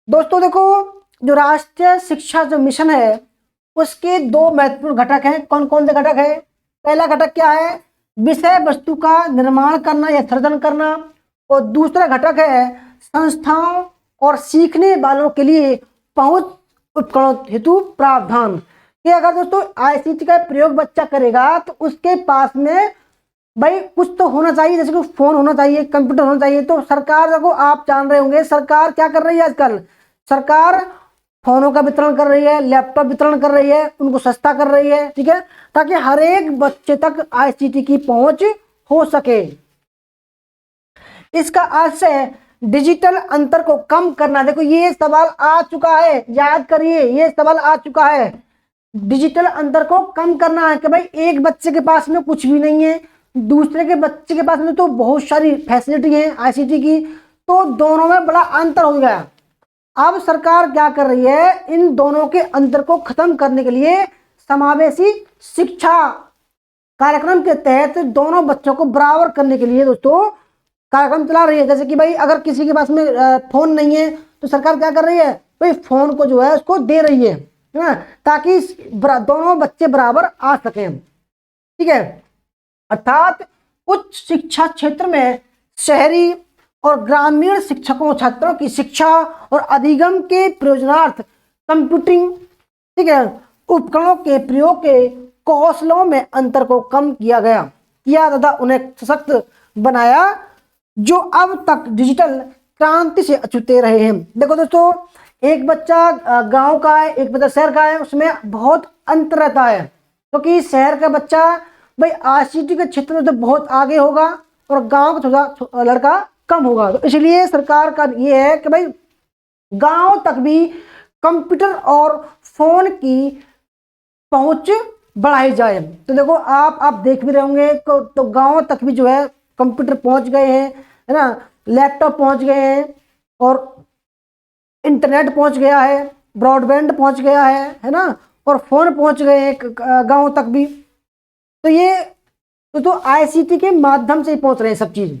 Speaker 1: दोस्तों देखो जो राष्ट्रीय शिक्षा जो मिशन है उसके दो महत्वपूर्ण घटक हैं। कौन कौन से घटक है? पहला घटक क्या है? विषय वस्तु का निर्माण करना या सृजन करना। और दूसरा घटक है संस्थाओं और सीखने वालों के लिए पहुंच उपकरणों हेतु प्रावधान। कि अगर दोस्तों आईसीटी का प्रयोग बच्चा करेगा तो उसके पास में भाई कुछ तो होना चाहिए, जैसे कि फोन होना चाहिए, कंप्यूटर होना चाहिए। तो सरकार, देखो आप जान रहे होंगे सरकार क्या कर रही है आजकल, सरकार फोनों का वितरण कर रही है, लैपटॉप वितरण कर रही है, उनको सस्ता कर रही है, ठीक है, ताकि हर एक बच्चे तक आईसीटी की पहुंच हो सके। इसका आशय डिजिटल अंतर को कम करना। देखो ये सवाल आ चुका है, याद करिए, ये सवाल आ चुका है। डिजिटल अंतर को कम करना है कि भाई एक बच्चे के पास में कुछ भी नहीं है, दूसरे के बच्चे के पास में तो बहुत सारी फैसिलिटी है आईसीटी की, तो दोनों में बड़ा अंतर हो गया। अब सरकार क्या कर रही है, इन दोनों के अंतर को खत्म करने के लिए समावेशी शिक्षा कार्यक्रम के तहत दोनों बच्चों को बराबर करने के लिए दोस्तों कार्यक्रम चला रही है। जैसे कि भाई अगर किसी के पास में फोन नहीं है तो सरकार क्या कर रही है, भाई फोन को जो है उसको दे रही है ना, ताकि दोनों बच्चे बराबर आ सकें, ठीक है। अर्थात उच्च शिक्षा क्षेत्र में शहरी और ग्रामीण शिक्षकों छात्रों की शिक्षा और अधिगम के प्रयोजनार्थ कंप्यूटिंग, ठीक है, उपकरणों के प्रयोग के कौशलों में अंतर को कम किया तथा उन्हें सशक्त बनाया, जो अब तक डिजिटल क्रांति से अछूते रहे हैं। देखो दोस्तों, एक बच्चा गांव का है, एक बच्चा शहर का है, उसमें बहुत अंतर रहता है, क्योंकि शहर का बच्चा भाई आईसीटी के क्षेत्र में तो बहुत आगे होगा और गांव का थोड़ा लड़का कम होगा। तो इसलिए सरकार का ये है कि भाई गांव तक भी कंप्यूटर और फोन की पहुंच बढ़ाई जाए। तो देखो आप देख भी रहे होंगे तो गांव तक भी जो है कंप्यूटर पहुंच गए हैं, है ना, लैपटॉप पहुंच गए हैं और इंटरनेट पहुंच गया है, ब्रॉडबैंड पहुंच गया है ना, और फोन पहुंच गए हैं गांव तक भी। तो ये तो आईसीटी के माध्यम से ही पहुंच रहे हैं सब चीज।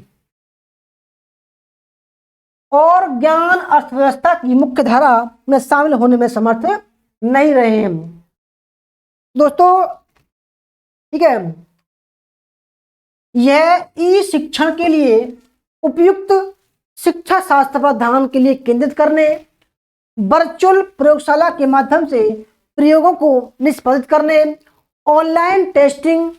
Speaker 1: और ज्ञान अर्थव्यवस्था की मुख्य धारा में शामिल होने में समर्थ नहीं रहे हैं दोस्तों, ठीक है। यह ई शिक्षण के लिए उपयुक्त शिक्षा शास्त्र पर ध्यान के लिए केंद्रित करने, वर्चुअल प्रयोगशाला के माध्यम से प्रयोगों को निष्पादित करने, ऑनलाइन टेस्टिंग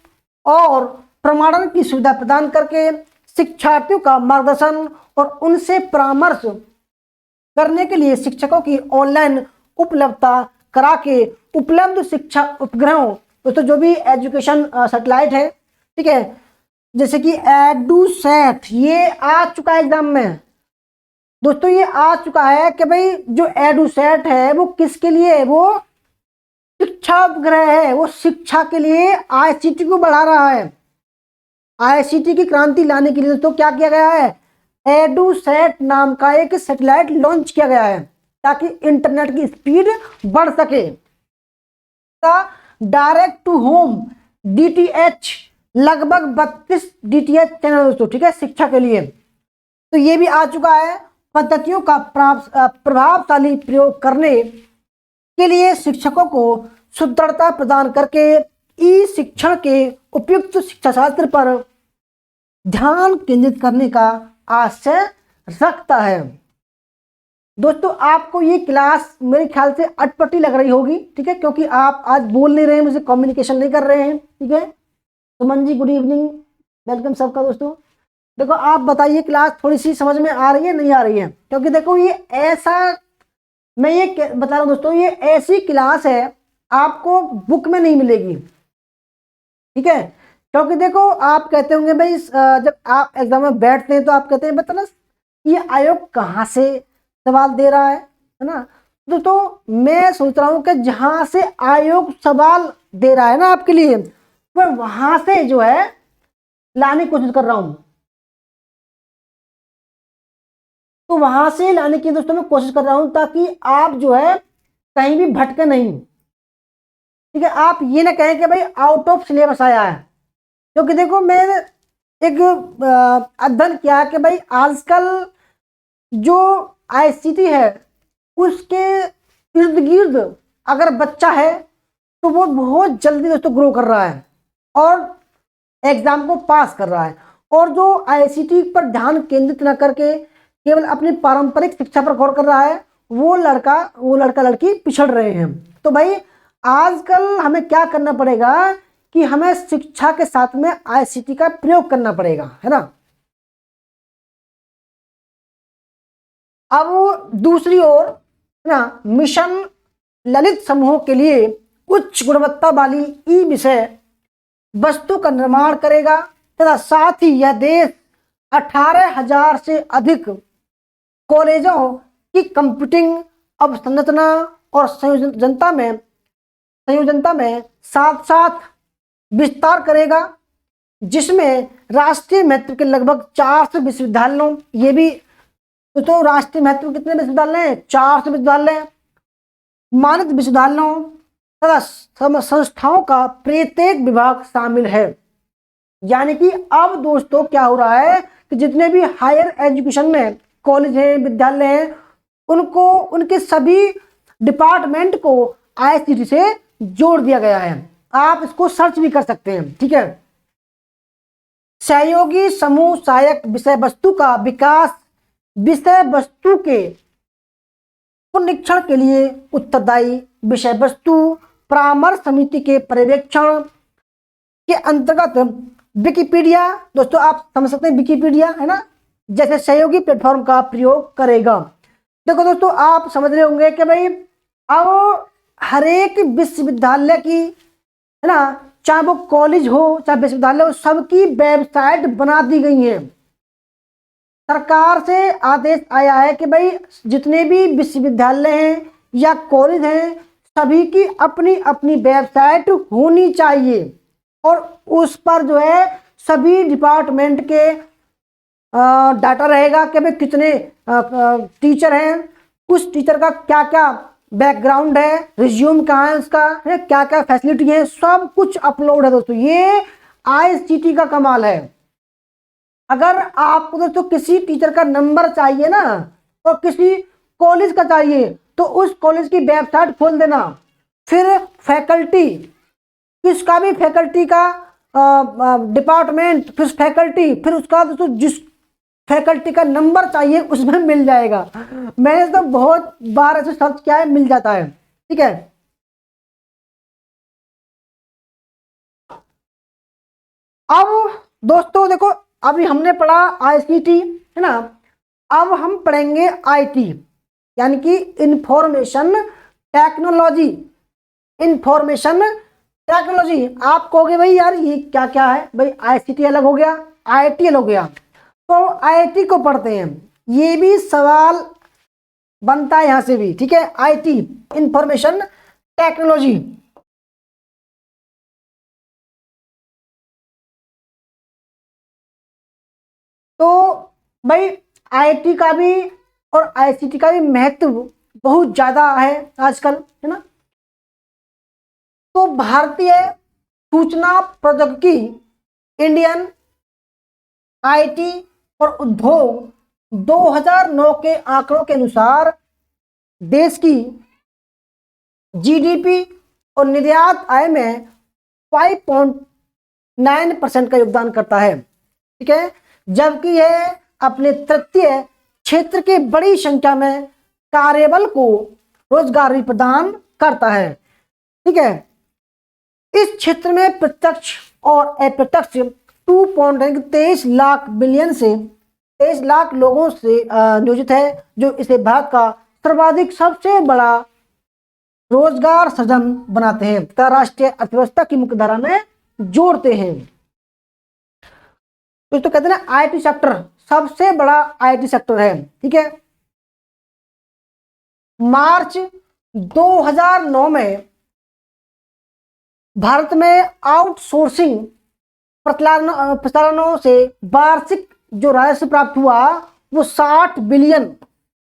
Speaker 1: और प्रमाणन की सुविधा प्रदान करके शिक्षार्थियों का मार्गदर्शन और उनसे परामर्श करने के लिए शिक्षकों की ऑनलाइन उपलब्धता करा के उपलब्ध शिक्षा उपग्रहों, दोस्तों जो भी एजुकेशन सैटेलाइट है, ठीक है, जैसे कि एडुसैट, ये आ चुका है एग्जाम में दोस्तों, ये आ चुका है कि भाई जो एडुसैट है वो किसके लिए है, वो शिक्षा उपग्रह है, वो शिक्षा के लिए आईसीटी को बढ़ा रहा है। आईसीटी की क्रांति लाने के लिए दोस्तों क्या किया गया है, एडुसैट नाम का एक सैटेलाइट लॉन्च किया गया है ताकि इंटरनेट की स्पीड बढ़ सके। डायरेक्ट टू होम डीटीएच लगभग 32 डीटीएच चैनल दोस्तों, ठीक है, शिक्षा के लिए। तो ये भी आ चुका है। पद्धतियों का प्रभावशाली प्रयोग करने के लिए शिक्षकों को सुदृढ़ता प्रदान करके ई शिक्षण के उपयुक्त शिक्षा शास्त्र पर ध्यान केंद्रित करने का आशय रखता है। दोस्तों आपको ये क्लास मेरे ख्याल से अटपटी लग रही होगी, ठीक है, क्योंकि आप आज बोल नहीं रहे हैं, मुझे कम्युनिकेशन नहीं कर रहे हैं, ठीक है। Suman ji good evening, welcome सबका दोस्तों। देखो आप बताइए क्लास थोड़ी सी समझ में आ रही है नहीं आ रही है, क्योंकि देखो ये ऐसा, मैं ये बता रहा हूँ दोस्तों, ये ऐसी क्लास है आपको बुक में नहीं मिलेगी, ठीक है। क्योंकि देखो आप कहते होंगे भाई जब आप एग्जाम में बैठते हैं तो आप कहते हैं बताना ये आयोग कहाँ से सवाल दे रहा है ना। तो मैं सोच रहा हूँ कि जहां से आयोग सवाल दे रहा है ना आपके लिए, मैं वहां से जो है लाने की कोशिश कर रहा हूं, तो वहां से लाने की दोस्तों मैं कोशिश कर रहा हूं ताकि आप जो है कहीं भी भटके नहीं, ठीक है। आप ये ना कहें कि भाई आउट ऑफ सिलेबस आया है, क्योंकि देखो मैं एक अध्ययन किया कि भाई आजकल जो आईसीटी है उसके इर्द गिर्द अगर बच्चा है तो वो बहुत जल्दी दोस्तों ग्रो कर रहा है और एग्जाम को पास कर रहा है। और जो आईसीटी पर ध्यान केंद्रित न करके केवल अपनी पारंपरिक शिक्षा पर गौर कर रहा है, वो लड़का लड़की पिछड़ रहे हैं। तो भाई आजकल हमें क्या करना पड़ेगा कि हमें शिक्षा के साथ में आईसीटी का प्रयोग करना पड़ेगा, है ना। अब दूसरी ओर ना मिशन ललित समूहों के लिए उच्च गुणवत्ता वाली ई विषय वस्तु का निर्माण करेगा तथा साथ ही यह देश 18,000 से अधिक कॉलेजों की कंप्यूटिंग अवसंरचना और संयोजनता में साथ साथ विस्तार करेगा, जिसमें राष्ट्रीय महत्व के लगभग 400 विश्वविद्यालयों, ये भी तो राष्ट्रीय महत्व कितने विश्वविद्यालय हैं, 400 विश्वविद्यालय, मानित विश्वविद्यालयों तथा संस्थाओं का प्रत्येक विभाग शामिल है। यानी कि अब दोस्तों क्या हो रहा है कि जितने भी हायर एजुकेशन में कॉलेज हैं, विद्यालय हैं, उनको उनके सभी डिपार्टमेंट को आईसीटी से जोड़ दिया गया है। आप इसको सर्च भी कर सकते हैं, ठीक है। सहयोगी समूह सहायक विषय वस्तु का विकास विषय वस्तु के पुनरीक्षण के लिए उत्तरदायी विषय वस्तु परामर्श समिति के पर्यवेक्षण के अंतर्गत विकिपीडिया, दोस्तों आप समझ सकते हैं विकिपीडिया, है ना, जैसे सहयोगी प्लेटफॉर्म का प्रयोग करेगा। देखो दोस्तों आप समझ रहे होंगे कि भाई अब हर एक विश्वविद्यालय की, है ना, चाहे वो कॉलेज हो चाहे विश्वविद्यालय हो, सबकी वेबसाइट बना दी गई है। सरकार से आदेश आया है कि भाई जितने भी विश्वविद्यालय हैं या कॉलेज हैं, सभी की अपनी अपनी वेबसाइट होनी चाहिए और उस पर जो है सभी डिपार्टमेंट के डाटा रहेगा कि भाई कितने टीचर हैं, उस टीचर का क्या क्या बैकग्राउंड है, रिज्यूम कहाँ है उसका, है क्या क्या फैसिलिटी है, सब कुछ अपलोड है दोस्तों। ये आईसीटी का कमाल है। अगर आपको दोस्तों किसी टीचर का नंबर चाहिए ना और किसी कॉलेज का चाहिए तो उस कॉलेज की वेबसाइट खोल देना, फिर फैकल्टी, किसका भी फैकल्टी का डिपार्टमेंट, फिर फैकल्टी, फिर उसका दोस्तों जिस फैकल्टी का नंबर चाहिए उसमें मिल जाएगा। मैंने तो बहुत बार ऐसे सर्च किया है, मिल जाता है, ठीक है। अब दोस्तों देखो अभी हमने पढ़ा आईसीटी, है ना, अब हम पढ़ेंगे आईटी यानी कि इंफॉर्मेशन टेक्नोलॉजी। इंफॉर्मेशन टेक्नोलॉजी आप कहोगे भाई यार ये क्या क्या है, भाई आईसीटी अलग हो गया, आईटी अलग हो गया, तो आईटी को पढ़ते हैं, ये भी सवाल बनता है यहां से भी, ठीक है। आईटी इंफॉर्मेशन टेक्नोलॉजी, तो भाई आईटी का भी और आईसीटी का भी महत्व बहुत ज्यादा है आजकल, है ना। तो भारतीय सूचना प्रौद्योगिकी, इंडियन आईटी और उद्योग 2009 के आंकड़ों के अनुसार देश की जीडीपी और निर्यात आय में 5.9% का योगदान करता है, ठीक है, जबकि यह अपने तृतीय क्षेत्र के बड़ी संख्या में कार्यबल को रोजगार भी प्रदान करता है, ठीक है। इस क्षेत्र में प्रत्यक्ष और अप्रत्यक्ष 2.23 लाख बिलियन से 23 लाख लोगों से नियोजित है, जो इसे भारत का सर्वाधिक सबसे बड़ा रोजगार सृजन बनाते हैं तथा राष्ट्रीय अर्थव्यवस्था की मुख्यधारा में जोड़ते हैं। तो कहते हैं आईटी सेक्टर सबसे बड़ा आईटी सेक्टर है, ठीक है। मार्च 2009 में भारत में आउटसोर्सिंग प्रसारणों से वार्षिक जो राजस्व प्राप्त हुआ वो 60 बिलियन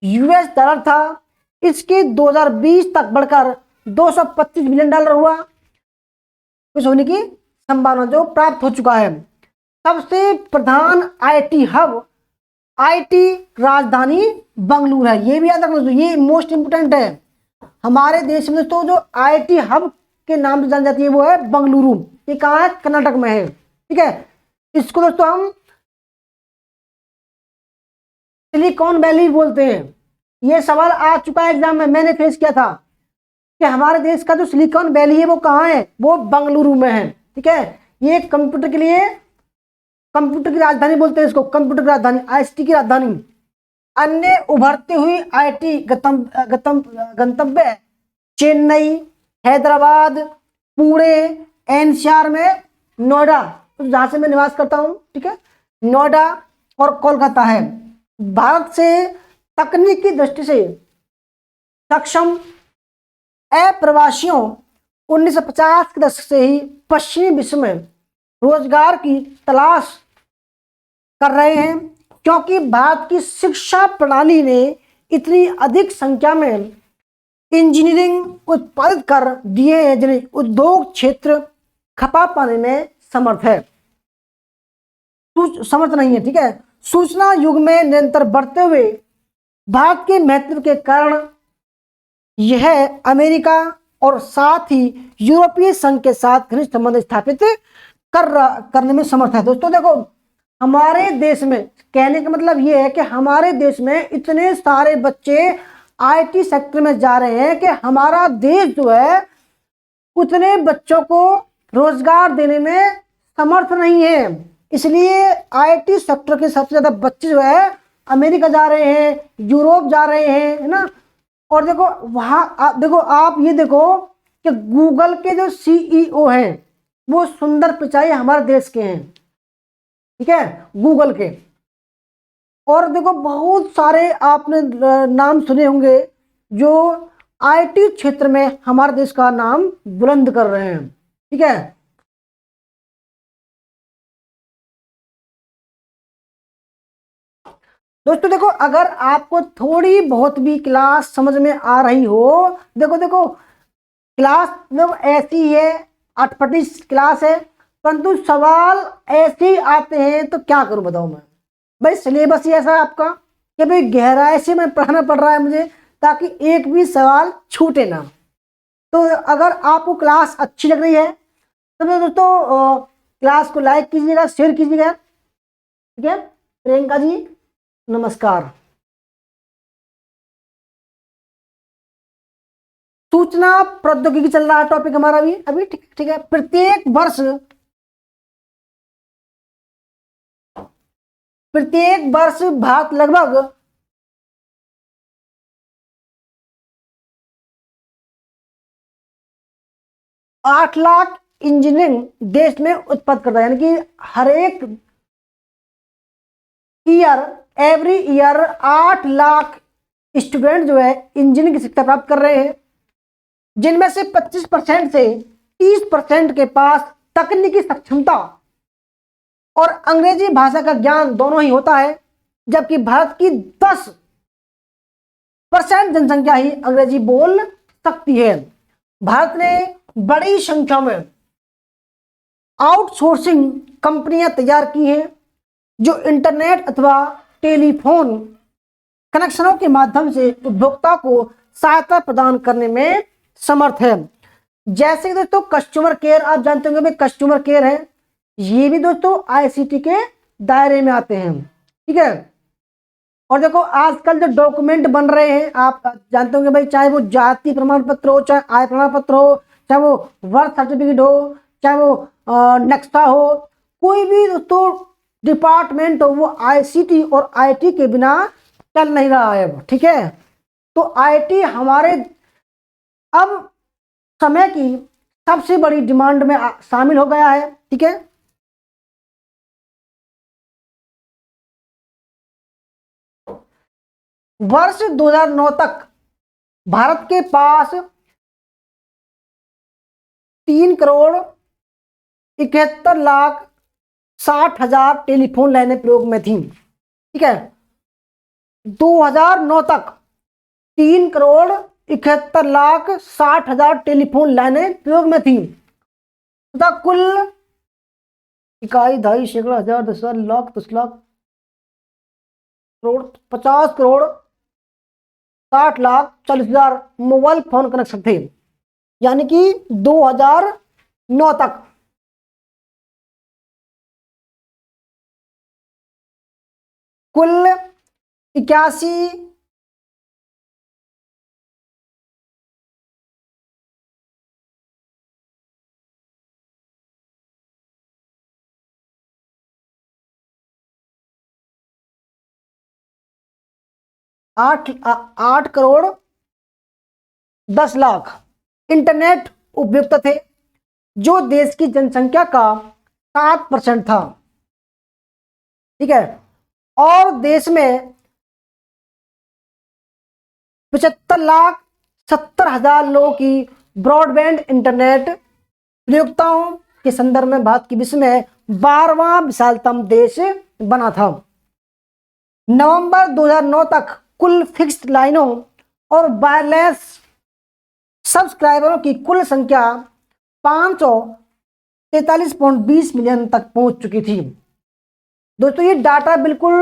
Speaker 1: यूएस डॉलर था। इसके 2020 तक बढ़कर 225 बिलियन डॉलर हुआ, कुछ होने की संभावना जो प्राप्त हो चुका है। सबसे प्रधान आईटी हब, आईटी राजधानी बंगलुरु है, ये भी याद रखना, ये मोस्ट इंपोर्टेंट है। हमारे देश में तो जो आईटी हब के नाम से जानी जाती है वो है बंगलुरु। ये कहाँ है? कर्नाटक में है। ठीक है, इसको दोस्तों हम सिलिकॉन वैली बोलते हैं। ये सवाल आ चुका है एग्जाम में, मैंने फेस किया था कि हमारे देश का जो सिलिकॉन वैली है वो कहाँ है? वो बंगलुरु में है। ठीक है, ये कंप्यूटर के लिए कंप्यूटर की राजधानी बोलते हैं इसको, कंप्यूटर की राजधानी, आईसीटी की राजधानी। अन्य उभरती हुई आईटी गंतव्य चेन्नई, हैदराबाद, पुणे, एनसीआर में नोएडा, तो जहां से मैं निवास करता हूं, ठीक है, नोएडा और कोलकाता है। भारत से तकनीकी दृष्टि से सक्षम अप्रवासियों 1950 के दशक से ही पश्चिमी विश्व में रोजगार की तलाश कर रहे हैं, क्योंकि भारत की शिक्षा प्रणाली ने इतनी अधिक संख्या में इंजीनियरिंग उत्पादित कर दिए हैं जिन्हें उद्योग क्षेत्र खपा पाने में समर्थ है, समर्थ नहीं है। ठीक है, सूचना युग में निरंतर बढ़ते हुए भारत के महत्व के कारण यह अमेरिका और साथ ही यूरोपीय संघ के साथ घनिष्ठ संबंध स्थापित करने में समर्थ है। दोस्तों देखो, हमारे देश में, कहने का मतलब यह है कि हमारे देश में इतने सारे बच्चे आईटी सेक्टर में जा रहे हैं कि हमारा देश जो है उतने बच्चों को रोजगार देने में समर्थ नहीं है। इसलिए आईटी सेक्टर के सबसे ज्यादा बच्चे जो है अमेरिका जा रहे हैं, यूरोप जा रहे हैं, है ना। और देखो वहां देखो, आप ये देखो कि गूगल के जो सीईओ हैं वो सुंदर पिचाई हमारे देश के हैं। ठीक है, गूगल के। और देखो बहुत सारे आपने नाम सुने होंगे जो आईटी क्षेत्र में हमारे देश का नाम बुलंद कर रहे हैं। ठीक है, दोस्तों देखो, अगर आपको थोड़ी बहुत भी क्लास समझ में आ रही हो, देखो देखो क्लास देखो ऐसी है, अटपटी क्लास है, परंतु सवाल ऐसे ही आते हैं तो क्या करूं बताओ मैं। भाई सिलेबस ही ऐसा है आपका कि भाई गहराई से मैं पढ़ाना पड़ रहा है मुझे, ताकि एक भी सवाल छूटे ना। तो अगर आपको क्लास अच्छी लग रही है तो दोस्तों क्लास को लाइक कीजिएगा, शेयर कीजिएगा। ठीक है, प्रियंका जी नमस्कार। सूचना प्रौद्योगिकी चल रहा है टॉपिक हमारा भी अभी। ठीक है, प्रत्येक वर्ष भारत लगभग 8 लाख इंजीनियरिंग देश में उत्पादन करता है, यानी कि हर एक year, every year 8 lakh student जो है इंजीनियरिंग की शिक्षा प्राप्त कर रहे हैं, जिनमें से 25% से 30% के पास तकनीकी सक्षमता और अंग्रेजी भाषा का ज्ञान दोनों ही होता है, जबकि भारत की 10% जनसंख्या ही अंग्रेजी बोल सकती है। भारत ने बड़ी संख्या में आउटसोर्सिंग कंपनियां तैयार की हैं जो इंटरनेट अथवा टेलीफोन कनेक्शनों के माध्यम से उपभोक्ता को सहायता प्रदान करने में समर्थ है। जैसे दोस्तों कस्टमर केयर, आप जानते होंगे भाई कस्टमर केयर है, ये भी दोस्तों आईसीटी के दायरे में आते हैं। ठीक है, और देखो आजकल जो डॉक्यूमेंट बन रहे हैं आप जानते होंगे भाई, चाहे वो जाति प्रमाण पत्र हो, चाहे आय प्रमाण पत्र हो, चाहे वो बर्थ सर्टिफिकेट हो, चाहे वो नक्शा हो, कोई भी दोस्तों डिपार्टमेंट हो, वो आईसीटी और आईटी के बिना चल नहीं रहा है। ठीक है, तो आईटी हमारे अब समय की सबसे बड़ी डिमांड में शामिल हो गया है। ठीक है, वर्ष 2009 तक भारत के पास 3,71,60,000 टेलीफोन लाइनें प्रयोग में थी। ठीक है, 2009 तक 3,71,60,000 टेलीफोन लाइनें प्रयोग में थी तथा कुल इकाई, दहाई, सैकड़ा, हजार, 10,000, lakh, 10 lakh, crore, 50 crore, 60 lakh 40,000 mobile phone connection थे। यानी कि 2009 तक। कुल 81 8 करोड़ 10 लाख इंटरनेट उपभोक्ता थे, जो देश की जनसंख्या का 7% था। ठीक है, और देश में 75,70,000 लोगों की ब्रॉडबैंड इंटरनेट प्रयोगताओं के संदर्भ में भारत की विश्व में 12वां विशालतम देश बना था। नवंबर 2009 तक कुल फिक्स्ड लाइनों और वायरलेस सब्सक्राइबरों की कुल संख्या 543.20 मिलियन तक पहुंच चुकी थी। दोस्तों, ये डाटा बिल्कुल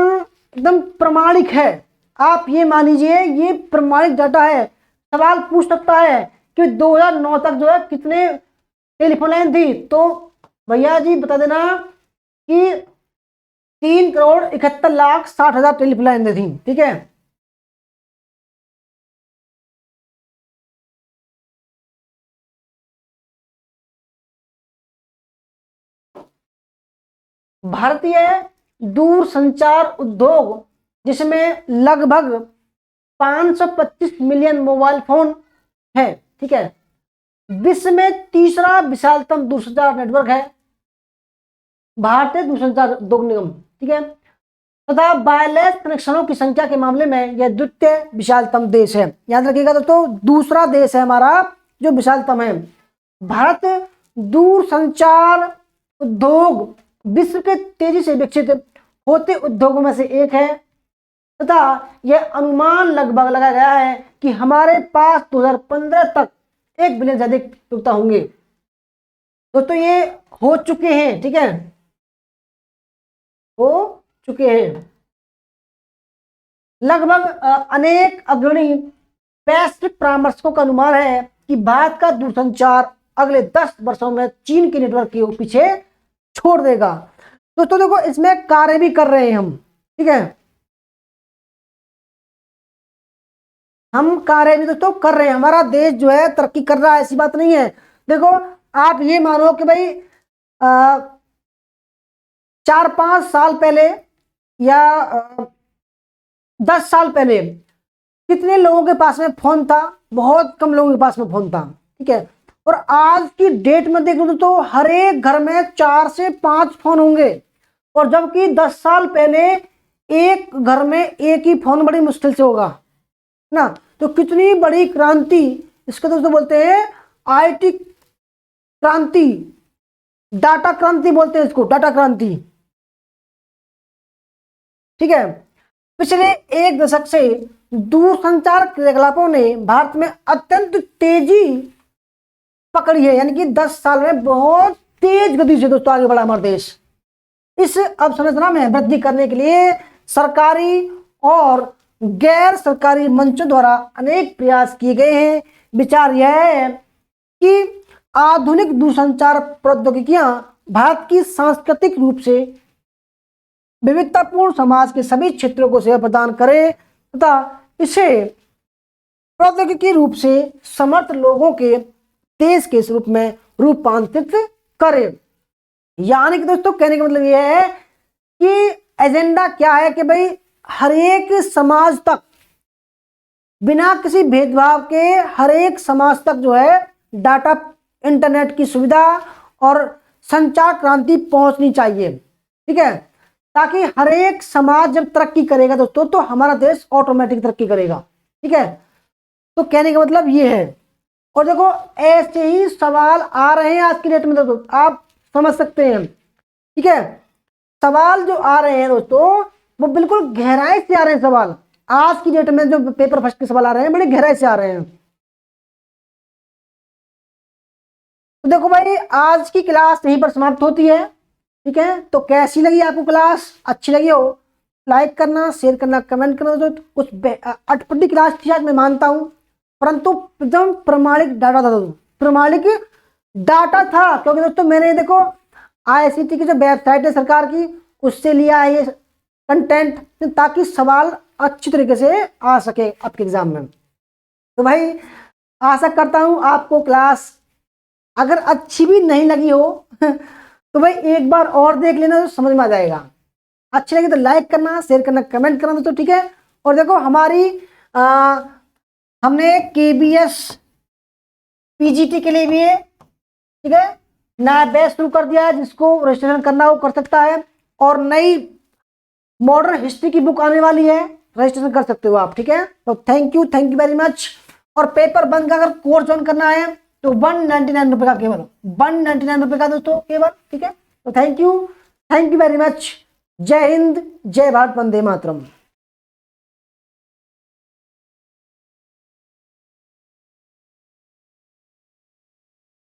Speaker 1: एकदम प्रमाणिक है, आप ये मान लीजिए ये प्रमाणिक डाटा है। सवाल पूछ सकता है कि 2009 तक जो है कितने टेलीफोन लाइन थी, तो भैया जी बता देना कि 3,71,60,000 टेलीफोन लाइन थी। ठीक है, भारतीय दूरसंचार उद्योग, जिसमें लगभग 525 मिलियन मोबाइल फोन है। ठीक है, विश्व में तीसरा विशालतम दूरसंचार नेटवर्क है भारतीय दूरसंचार उद्योग निगम। ठीक है, तथा वायरलेस कनेक्शनों की संख्या के मामले में यह द्वितीय विशालतम देश है। याद रखिएगा दोस्तों, दूसरा देश है हमारा जो विशालतम है। भारत दूरसंचार उद्योग विश्व के तेजी से विकसित होते उद्योगों में से एक है, तथा यह अनुमान लगभग लगाया गया है कि हमारे पास 2015 तक 1 बिलियन से अधिक उपभोक्ता होंगे। दोस्तों, ये हो चुके हैं। ठीक है, हो चुके हैं। लगभग अनेक अग्रणी वैश्विक परामर्शकों का अनुमान है कि भारत का दूरसंचार अगले 10 वर्षों में चीन के नेटवर्क के पीछे छोड़ देगा। दोस्तों देखो, इसमें कार्य भी कर रहे हैं हम। ठीक है, हम कार्य भी दोस्तों कर रहे हैं, हमारा देश जो है तरक्की कर रहा है, ऐसी बात नहीं है। देखो, आप ये मानो कि भाई 4-5 साल पहले या 10 साल पहले कितने लोगों के पास में फोन था? बहुत कम लोगों के पास में फोन था। ठीक है, और आज की डेट में देख लो तो हर एक घर में 4 से 5 फोन होंगे, और जबकि 10 साल पहले एक घर में एक ही फोन बड़ी मुश्किल से होगा ना। तो कितनी बड़ी क्रांति, इसको दोस्तों बोलते हैं आईटी क्रांति, डाटा क्रांति बोलते हैं इसको, डाटा क्रांति। ठीक है, पिछले 1 दशक से दूरसंचार क्रियाकलापों ने भारत में अत्यंत तेजी पकड़ी है, यानी कि 10 साल में बहुत तेज गति से दोस्तों आगे बढ़ा हमारा देश। इस अवसंरचना में वृद्धि करने के लिए सरकारी और गैर सरकारी मंचों द्वारा अनेक प्रयास किए गए हैं। विचार यह है कि आधुनिक दूरसंचार प्रौद्योगिकियां भारत की सांस्कृतिक रूप से विविधतापूर्ण समाज के सभी क्षेत्रों को सेवा प्रदान करे तथा इसे प्रौद्योगिकी रूप से समर्थ लोगों के देश के रूप में रूपांतरित करे। यानी कि दोस्तों कहने का मतलब यह है कि एजेंडा क्या है कि भाई हर एक समाज तक, बिना किसी भेदभाव के हर एक समाज तक जो है डाटा इंटरनेट की सुविधा और संचार क्रांति पहुंचनी चाहिए। ठीक है, ताकि हर एक समाज जब तरक्की करेगा दोस्तों तो हमारा देश ऑटोमेटिक तरक्की करेगा। ठीक है, तो कहने का मतलब ये है। और देखो, ऐसे ही सवाल आ रहे हैं आज की डेट में दोस्तों, आप समझ सकते हैं। ठीक है, सवाल जो आ रहे हैं दोस्तों वो बिल्कुल गहराई से आ रहे हैं सवाल। आज की डेट में जो पेपर फर्स्ट के सवाल आ रहे हैं बड़े गहराई से आ रहे हैं। तो देखो भाई, आज की क्लास यहीं पर समाप्त होती है। ठीक है, तो कैसी लगी आपको क्लास? अच्छी लगी हो लाइक करना, शेयर करना, कमेंट करना। तो कुछ अटपटी क्लास थी आज मैं मानता हूं, परंतु एकदम प्रमाणिक डाटा था। प्रमाणिक डाटा था, क्योंकि दोस्तों मैंने देखो आईसीटी की जो वेबसाइट है सरकार की उससे लिया है ये कंटेंट, ताकि सवाल अच्छी तरीके से आ सके आपके एग्जाम में। तो भाई आशा करता हूं आपको क्लास अगर अच्छी भी नहीं लगी हो तो भाई एक बार और देख लेना तो समझ में आ जाएगा। अच्छी लगी तो लाइक करना, शेयर करना, कमेंट करना दोस्तों, ठीक है। और देखो हमारी हमने केबीएस पीजीटी के लिए भी है, ठीक है, नया बैच शुरू कर दिया है, जिसको रजिस्ट्रेशन करना हो कर सकता है। और नई मॉडर्न हिस्ट्री की बुक आने वाली है, रजिस्ट्रेशन कर सकते हो आप, ठीक है। तो थैंक यू वेरी मच। और पेपर बंद का अगर कोर्स ज्वाइन करना है तो 199 रुपए का, केवल 199 रुपए का दोस्तों केवल, ठीक है। तो थैंक यू वेरी मच। जय हिंद, जय भारत, वंदे मातरम।